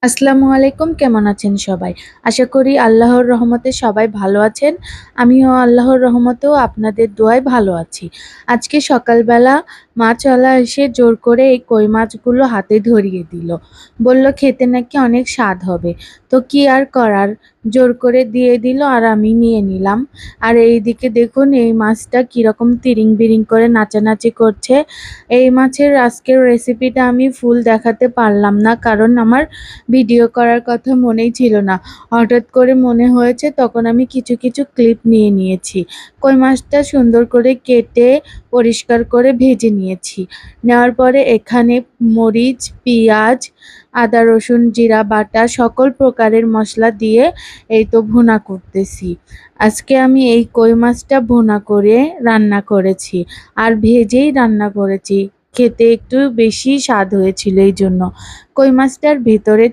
আসসালামু আলাইকুম, কেমন আছেন সবাই? আশা করি আল্লাহর রহমতে সবাই ভালো আছেন। আমিও আল্লাহর রহমতেও আপনাদের দোয়ায় ভালো আছি। আজকে সকালবেলা মাছওয়ালা এসে জোর করে এই কই মাছগুলো হাতে ধরিয়ে দিল। বলল খেতে নাকি অনেক স্বাদ হবে। তো কি আর করার, জোর করে দিয়ে দিল আর আমি নিয়ে নিলাম। আর এইদিকে দেখুন এই মাছটা কিরকম তিরিং-বিরিং করে নাচানাচি করছে। এই মাছের আজকের রেসিপিটা আমি ফুল দেখাতে পারলাম না, কারণ আমার ভিডিও করার কথা মনেই ছিল না। হঠাৎ করে মনে হয়েছে, তখন আমি কিছু কিছু ক্লিপ নিয়ে নিয়েছি। কই মাছটা সুন্দর করে কেটে পরিষ্কার করে ভেজে নিয়েছি। নেওয়ার পরে এখানে মরিচ, পেঁয়াজ, আদা, রসুন, জিরা বাটা সকল প্রকারের মশলা দিয়ে এই তো ভুনা করতেছি। আজকে আমি এই কই মাছটা ভুনা করে রান্না করেছি আর ভেজেই রান্না করেছি। খেতে একটু বেশি স্বাদ হয়েছিল এইজন্য। কই মাছটার ভেতরে